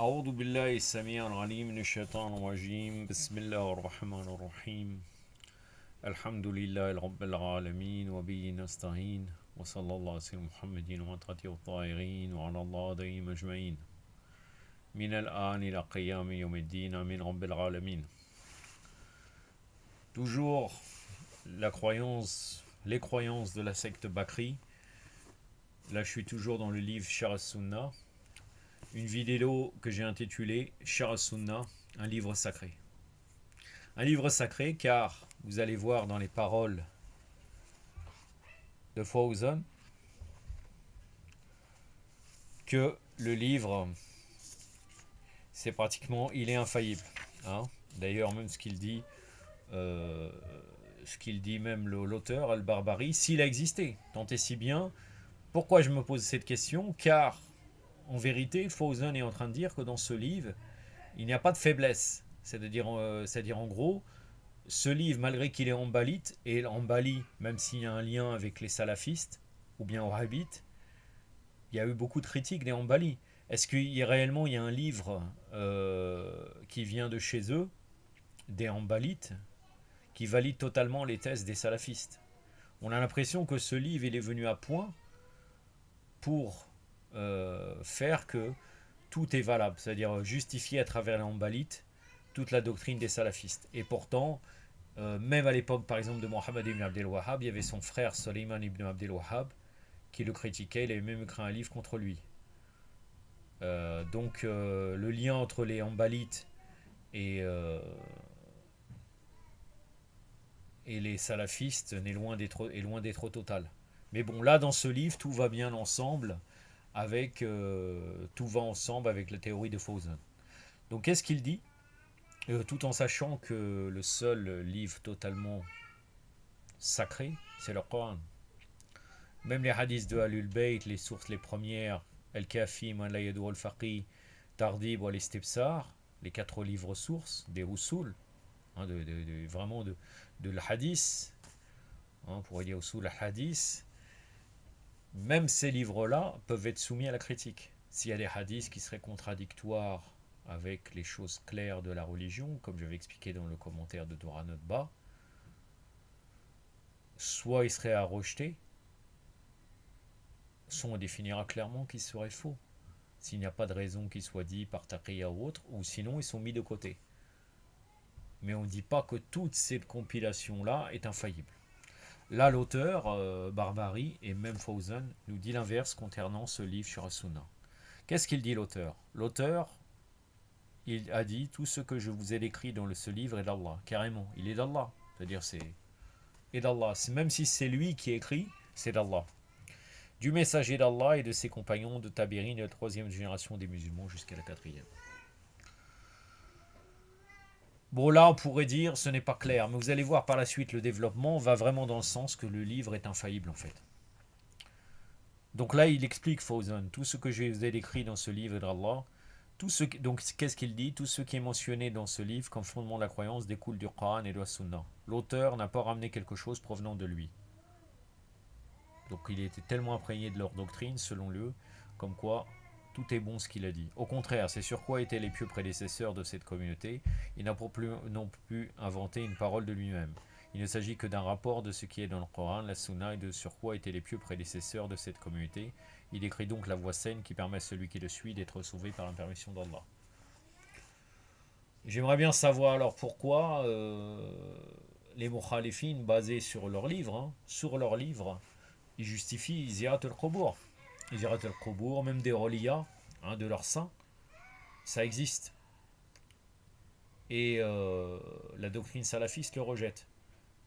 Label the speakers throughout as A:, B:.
A: أعوذ بالله السميع العليم من الشيطان الرجيم بسم الله الرحمن الرحيم الحمد لله رب العالمين وبه نستعين وصلى الله على محمد وعلى الطاهرين وعلى الله دائم أجمعين من الآن إلى قيام يوم الدين آمين رب العالمين. Toujours les croyances de la secte Bakri. Là je suis toujours dans le livre Sharh Sunnah. Une vidéo que j'ai intitulée Sharh Sunnah, un livre sacré. Un livre sacré car vous allez voir dans les paroles de Fawzan que le livre, c'est pratiquement, il est infaillible. Hein. D'ailleurs, même ce qu'il dit même l'auteur, Al-Barbari, s'il a existé, tant et si bien. Pourquoi je me pose cette question? Car en vérité, Fawzan est en train de dire que dans ce livre, il n'y a pas de faiblesse. C'est-à-dire en gros, ce livre, malgré qu'il est hanbalite, et hanbali, même s'il y a un lien avec les salafistes, ou bien wahhabites, il y a eu beaucoup de critiques des hanbalis. Est-ce qu'il y a réellement un livre qui vient de chez eux, des hanbalites, qui valide totalement les thèses des salafistes? On a l'impression que ce livre, il est venu à point pour faire que tout est valable, c'est-à-dire justifier à travers les hanbalites toute la doctrine des salafistes. Et pourtant, même à l'époque par exemple de Mohammed ibn Abdel Wahhab, il y avait son frère Sulayman ibn Abdel Wahhab qui le critiquait, il avait même écrit un livre contre lui. Donc le lien entre les hanbalites et les salafistes est loin d'être total. Mais bon, là dans ce livre, tout va bien ensemble avec la théorie de Fawzan. Donc qu'est-ce qu'il dit? Tout en sachant que le seul livre totalement sacré, c'est le Coran. Même les hadiths de Ahlul Bayt, les sources les premières, Al-Kafi, Man la yadou al-Faqih, Tardib ou Al-Istibsar, les 4 livres sources des Usul, hein, vraiment de l'hadith, hein, on pourrait dire Usul al-Hadith. Même ces livres-là peuvent être soumis à la critique. S'il y a des hadiths qui seraient contradictoires avec les choses claires de la religion, comme je vais expliquer dans le commentaire de Dora Notba, soit ils seraient à rejeter, soit on définira clairement qu'ils seraient faux, s'il n'y a pas de raison qu'ils soient dits par taqiyya ou autre, ou sinon ils sont mis de côté. Mais on ne dit pas que toute cette compilation-là est infaillible. Là, l'auteur, Barbari, et même Fawzan, nous dit l'inverse concernant ce livre sur As-Sunnah. Qu'est-ce qu'il dit l'auteur? L'auteur, il a dit, tout ce que je vous ai décrit dans ce livre est d'Allah, carrément, il est d'Allah. C'est-à-dire, c'est d'Allah. Même si c'est lui qui écrit, c'est d'Allah. Du messager d'Allah et de ses compagnons de Tabirin de la 3e génération des musulmans jusqu'à la 4e. Bon, là, on pourrait dire ce n'est pas clair, mais vous allez voir par la suite, le développement va vraiment dans le sens que le livre est infaillible en fait. Donc là, il explique Fawzan, tout ce que je vous ai décrit dans ce livre d'Allah, donc qu'est-ce qu'il dit? Tout ce qui est mentionné dans ce livre comme fondement de la croyance découle du Coran et de la Sunna. L'auteur n'a pas ramené quelque chose provenant de lui. Donc il était tellement imprégné de leur doctrine, selon lui, comme quoi tout est bon ce qu'il a dit. Au contraire, c'est sur quoi étaient les pieux prédécesseurs de cette communauté. Ils n'ont pu inventer une parole de lui-même. Il ne s'agit que d'un rapport de ce qui est dans le Coran, la Sunna et de sur quoi étaient les pieux prédécesseurs de cette communauté. Il décrit donc la voie saine qui permet à celui qui le suit d'être sauvé par la permission d'Allah. J'aimerais bien savoir alors pourquoi les mukhalifines basés sur leur livre, ils justifient Ziyarat al-Qubur. Ziyarat al-Qubur, même des relias, hein, de leurs saints, ça existe. Et la doctrine salafiste le rejette.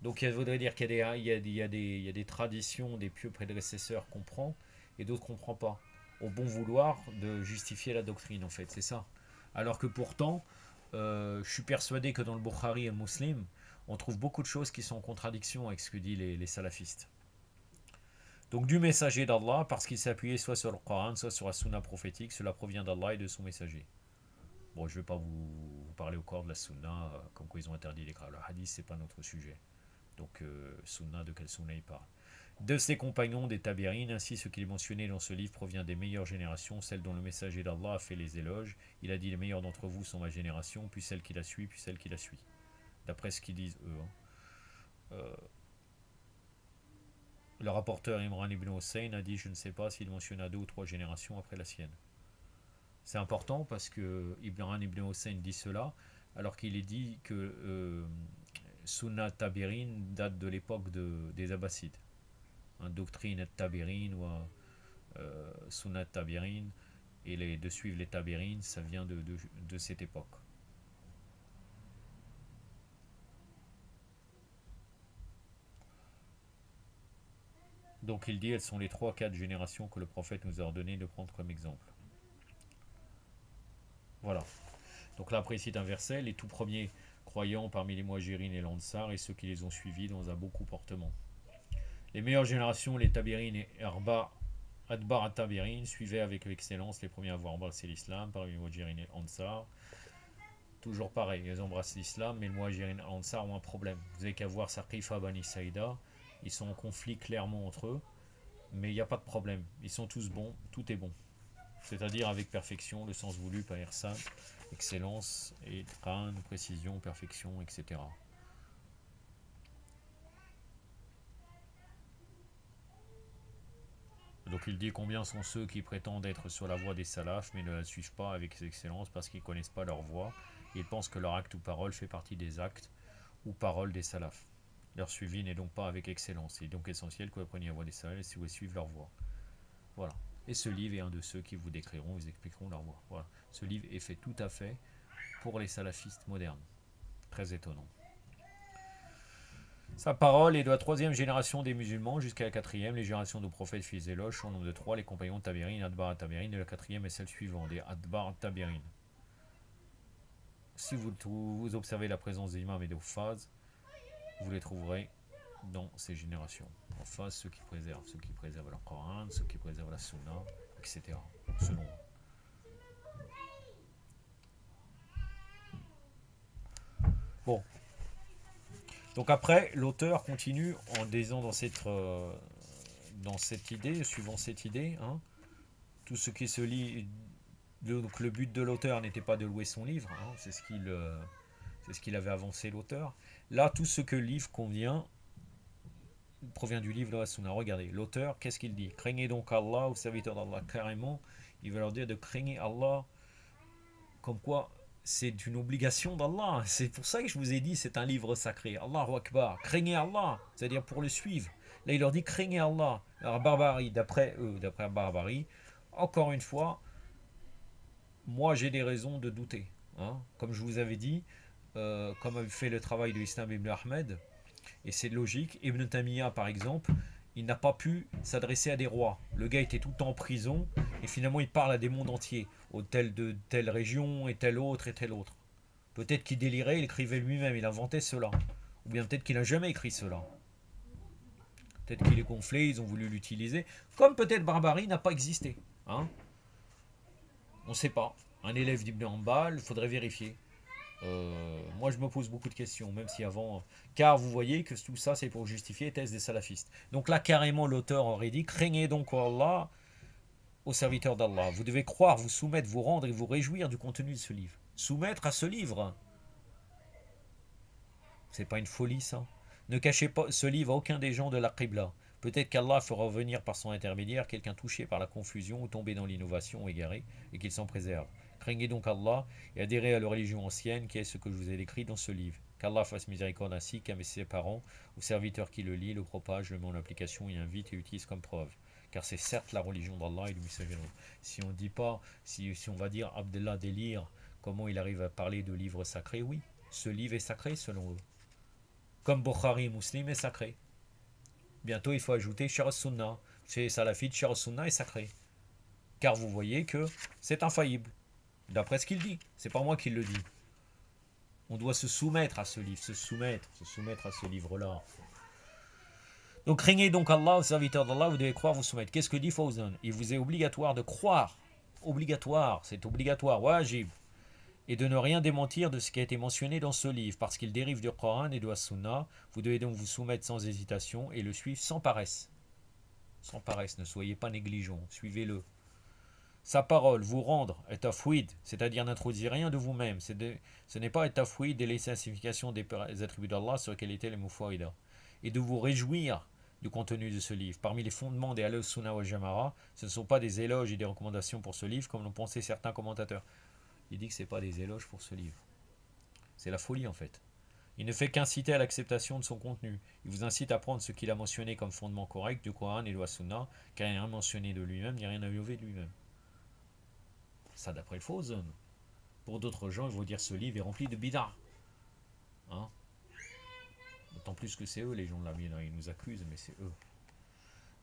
A: Donc ça voudrait dire qu'il y a des traditions des pieux prédécesseurs qu'on prend et d'autres qu'on ne prend pas. Au bon vouloir de justifier la doctrine en fait, c'est ça. Alors que pourtant, je suis persuadé que dans le Bukhari et le Muslim, on trouve beaucoup de choses qui sont en contradiction avec ce que disent les salafistes. Donc du messager d'Allah, parce qu'il s'appuyait soit sur le Coran, soit sur la Sunna prophétique, cela provient d'Allah et de son messager. Bon, je ne vais pas vous parler au corps de la Sunna, comme quoi ils ont interdit les hadiths, c'est pas notre sujet. Donc Sunna, de quel Sunna il parle? de ses compagnons des Tabérines. Ainsi, ce qu'il est mentionné dans ce livre provient des meilleures générations, celle dont le messager d'Allah a fait les éloges. Il a dit: les meilleurs d'entre vous sont ma génération, puis celle qui la suit, puis celle qui la suit. D'après ce qu'ils disent eux. Le rapporteur Imran ibn Hussein a dit: je ne sais pas s'il mentionna 2 ou 3 générations après la sienne. C'est important parce que Imran ibn Hussein dit cela, alors qu'il est dit que Sunnat Tabirin date de l'époque des Abbassides. Doctrine Tabirin ou Sunnat Tabirin, et de suivre les Tabirin, ça vient de cette époque. Donc il dit: elles sont les 3-4 générations que le prophète nous a ordonné de prendre comme exemple. Voilà. Donc là, après, il cite un verset: les tout premiers croyants parmi les Muhajirines et l'Ansar et ceux qui les ont suivis dans un beau comportement. Les meilleures générations, les Tabérines et Adbar at-Tabérines, suivaient avec excellence les premiers à avoir embrassé l'islam parmi les Muhajirines et l'Ansar. Toujours pareil, ils embrassent l'islam, mais les Muhajirines et l'Ansar ont un problème. Vous avez qu'à voir Saqifa Bani Saïda, ils sont en conflit clairement entre eux, mais il n'y a pas de problème. Ils sont tous bons, tout est bon. C'est-à-dire avec perfection, le sens voulu par Irsan, excellence, et Tran, précision, perfection, etc. Donc il dit: combien sont ceux qui prétendent être sur la voie des salafs mais ne la suivent pas avec excellence parce qu'ils ne connaissent pas leur voie et ils pensent que leur acte ou parole fait partie des actes ou paroles des salafs. Leur suivi n'est donc pas avec excellence. Il est donc essentiel que vous appreniez la voie des salafs si vous suivez leur voie. Voilà. Et ce livre est un de ceux qui vous décriront, vous expliqueront leur voie. Voilà. Ce livre est fait tout à fait pour les salafistes modernes. Très étonnant. Sa parole est de la 3e génération des musulmans jusqu'à la 4e. Les générations de prophètes fils éloges sont au nombre de 3. Les compagnons de Tabirin, Adbar at-Tabirin, et la 4e est celle suivante, des Adbar at-Tabirin. Si vous observez la présence des imams et des huffaz, vous les trouverez dans ces générations. Enfin, ceux qui préservent le Coran, ceux qui préservent la Sunna, etc. Selon eux. Bon. Donc après, l'auteur continue en disant dans cette idée, suivant cette idée, tout ce qui se lit. Donc le but de l'auteur n'était pas de louer son livre, c'est ce qu'il avait avancé l'auteur. Là, tout ce que le livre provient du livre de la Sunna. Regardez, l'auteur, qu'est-ce qu'il dit? Craignez donc Allah, aux serviteurs d'Allah. Carrément, il va leur dire de craigner Allah, comme quoi c'est une obligation d'Allah. C'est pour ça que je vous ai dit, c'est un livre sacré. Allahu Akbar. Craignez Allah, c'est-à-dire pour le suivre. Là, il leur dit craignez Allah. Alors, barbarie, d'après eux, d'après barbarie, encore une fois, moi j'ai des raisons de douter. Comme je vous avais dit, comme avait fait le travail de l'Islam Ibn Ahmed, et c'est logique. Ibn Taymiyyah, par exemple, il n'a pas pu s'adresser à des rois. Le gars était tout le temps en prison, et finalement il parle à des mondes entiers, de telle région, et telle autre, et telle autre. Peut-être qu'il délirait, il écrivait lui-même, il inventait cela. Ou bien peut-être qu'il n'a jamais écrit cela. Peut-être qu'il est gonflé, ils ont voulu l'utiliser. Comme peut-être Barbarie n'a pas existé. On ne sait pas. Un élève d'Ibn Hanbal, il faudrait vérifier. Moi je me pose beaucoup de questions, même si avant, car vous voyez que tout ça c'est pour justifier les thèses des salafistes. Donc là carrément l'auteur aurait dit: craignez donc Allah, aux serviteurs d'Allah. Vous devez croire, vous soumettre, vous rendre et vous réjouir du contenu de ce livre. Soumettre à ce livre, c'est pas une folie ça? Ne cachez pas ce livre à aucun des gens de la Qibla. Peut-être qu'Allah fera revenir par son intermédiaire quelqu'un touché par la confusion ou tombé dans l'innovation ou égaré, et qu'il s'en préserve. Craignez donc Allah et adhérez à la religion ancienne qui est ce que je vous ai décrit dans ce livre. Qu'Allah fasse miséricorde ainsi qu'à ses parents, aux serviteurs qui le lisent, le propagent, le met en application et invite et utilise comme preuve. Car c'est certes la religion d'Allah et du messager. Si on dit pas, si on va dire Abdallah délire, comment il arrive à parler de livres sacrés? Oui, ce livre est sacré selon eux. Comme Bukhari Muslim est sacré. Bientôt il faut ajouter Shar Sunnah. Chez Salafite, Shar Sunnah est sacré. Car vous voyez que c'est infaillible. D'après ce qu'il dit, c'est pas moi qui le dis. On doit se soumettre à ce livre, se soumettre à ce livre-là. Donc craignez donc Allah, aux serviteurs d'Allah, vous devez croire, vous soumettre. Qu'est-ce que dit Fawzan? Il vous est obligatoire de croire. Obligatoire, c'est obligatoire, wajib. Et de ne rien démentir de ce qui a été mentionné dans ce livre, parce qu'il dérive du Coran et de la Sunna. Vous devez donc vous soumettre sans hésitation et le suivre sans paresse. sans paresse, ne soyez pas négligents, suivez-le. Sa parole, vous rendre, est tafouid, c'est-à-dire n'introduisez rien de vous-même. Ce n'est pas tafouid et laisser la signification des attributs d'Allah sur lesquels était les mufawida. Et de vous réjouir du contenu de ce livre. Parmi les fondements des Ahl-Sunnah wal Jama'a, ce ne sont pas des éloges et des recommandations pour ce livre, comme l'ont pensé certains commentateurs. Il dit que ce n'est pas des éloges pour ce livre. C'est la folie en fait. Il ne fait qu'inciter à l'acceptation de son contenu. Il vous incite à prendre ce qu'il a mentionné comme fondement correct du Coran et de la Sunna, car il n'y a rien mentionné de lui-même, ni rien à lever de lui-même. Ça d'après le Fawzan. Pour d'autres gens, ils vont dire ce livre est rempli de bid'a. Hein? D'autant plus que c'est eux les gens de la bid'a. Ils nous accusent, mais c'est eux.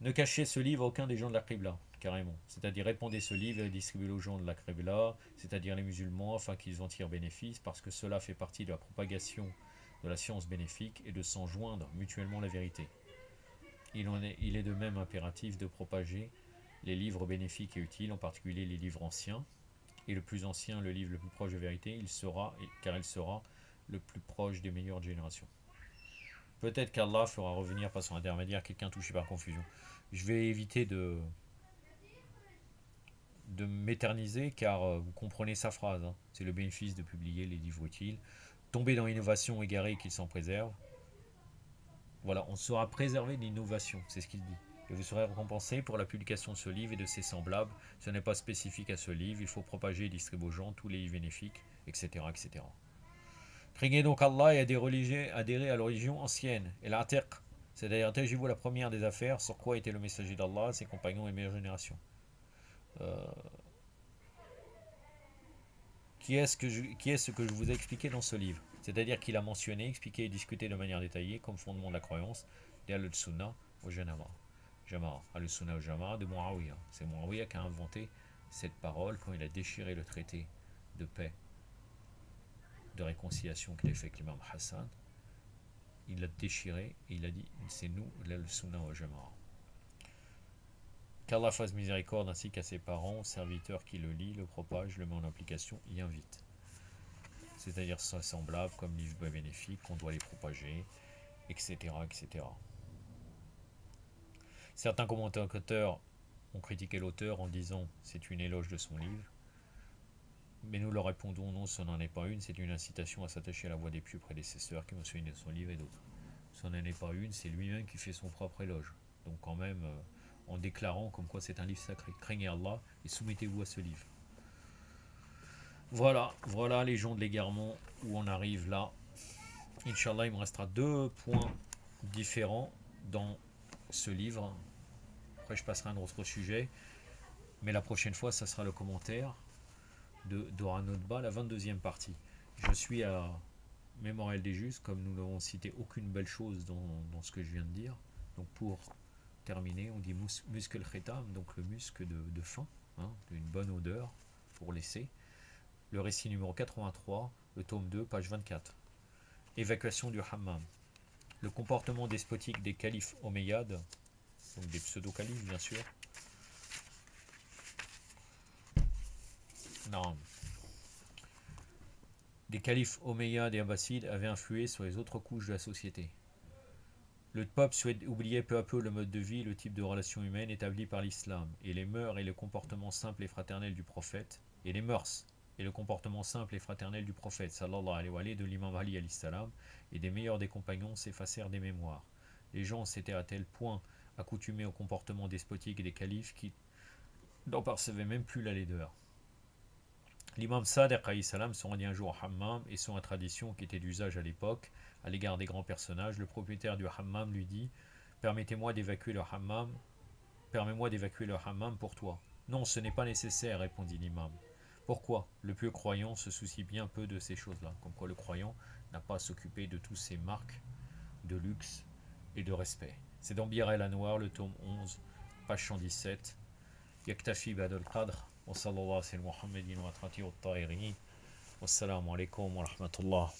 A: Ne cachez ce livre à aucun des gens de la Qibla, carrément. C'est-à-dire répandez ce livre et distribuez-le aux gens de la Qibla, c'est-à-dire les musulmans, afin qu'ils en tirent bénéfice, parce que cela fait partie de la propagation de la science bénéfique et de s'en joindre mutuellement la vérité. Il est de même impératif de propager les livres bénéfiques et utiles, en particulier les livres anciens, et le plus ancien, le livre le plus proche de vérité, car il sera le plus proche des meilleures générations. Peut-être qu'Allah fera revenir par son intermédiaire quelqu'un touché par confusion. Je vais éviter de m'éterniser, car vous comprenez sa phrase. Hein. C'est le bénéfice de publier les livres utiles. Tomber dans l'innovation égarée qu'il s'en préserve. Voilà, on sera préservé de l'innovation, c'est ce qu'il dit. Et vous serez récompensé pour la publication de ce livre et de ses semblables. Ce n'est pas spécifique à ce livre, il faut propager et distribuer aux gens tous les livres bénéfiques, etc. etc. Craignez donc Allah et adhérez à la religion ancienne, et l'atiq, c'est-à-dire intégez-vous la première des affaires, sur quoi était le messager d'Allah, ses compagnons et meilleures générations. Qui est ce que je vous ai expliqué dans ce livre? C'est-à-dire qu'il a mentionné, expliqué et discuté de manière détaillée comme fondement de la croyance des Al-Sunnah au Jama'a. Al-Sunnah au Jama'a de Muawiyah. C'est Muawiyah qui a inventé cette parole quand il a déchiré le traité de paix, de réconciliation qu'il a fait avec l'imam Hassan. Il l'a déchiré et il a dit c'est nous, Al-Sunnah au Jama'a. Qu'Allah fasse miséricorde ainsi qu'à ses parents, aux serviteurs qui le lit, le propage, le met en application, y invite. C'est-à-dire semblable comme livre bénéfique, qu'on doit les propager, etc., etc. Certains commentateurs ont critiqué l'auteur en disant c'est une éloge de son livre, mais nous leur répondons non, ce n'en est pas une, c'est une incitation à s'attacher à la voie des pieux prédécesseurs qui mentionnent son livre et d'autres. Ce n'en est pas une, c'est lui-même qui fait son propre éloge. Donc quand même, en déclarant comme quoi c'est un livre sacré. Craignez Allah et soumettez-vous à ce livre. Voilà les gens de l'égarement où on arrive là. Inch'Allah, il me restera 2 points différents dans ce livre. Après, je passerai à un autre sujet. Mais la prochaine fois, ça sera le commentaire de Dora Notba, la 22e partie. Je suis à Mémorial des Justes, comme nous n'avons cité aucune belle chose dans ce que je viens de dire. Donc pour terminer, on dit muscle khitam, donc le muscle de fin, hein, d'une bonne odeur pour laisser. Le récit numéro 83, le tome 2, page 24. Évacuation du hammam. Le comportement despotique des califes omeyyades, donc des pseudo-califes bien sûr. Non. Des califes omeyyades et abbassides avaient influé sur les autres couches de la société. Le peuple oubliait peu à peu le mode de vie, le type de relation humaine établi par l'islam, et les mœurs et le comportement simple et fraternel du prophète, et les mœurs et le comportement simple et fraternel du prophète, sallallahu alayhi wa sallam, de l'imam Ali alayhi salam, et des meilleurs des compagnons s'effacèrent des mémoires. Les gens s'étaient à tel point accoutumés au comportement despotique des califes qui n'en percevaient même plus la laideur. L'imam Sadiq alayhi salam se rendit un jour au hammam, et selon la tradition qui était d'usage à l'époque, à l'égard des grands personnages, le propriétaire du hammam lui dit « Permets-moi d'évacuer le hammam pour toi. » « Non, ce n'est pas nécessaire, répondit l'imam. Pourquoi? Le pieux croyant se soucie bien peu de ces choses-là, comme quoi le croyant n'a pas à s'occuper de tous ces marques de luxe et de respect. C'est dans Bir el-Anwar, le tome 11, page 117. Yaktafi ba'dal qadr, wa sallallahu ala Muhammadin wa atrati wa ta'irin. Wassalamu alaikum wa rahmatullah.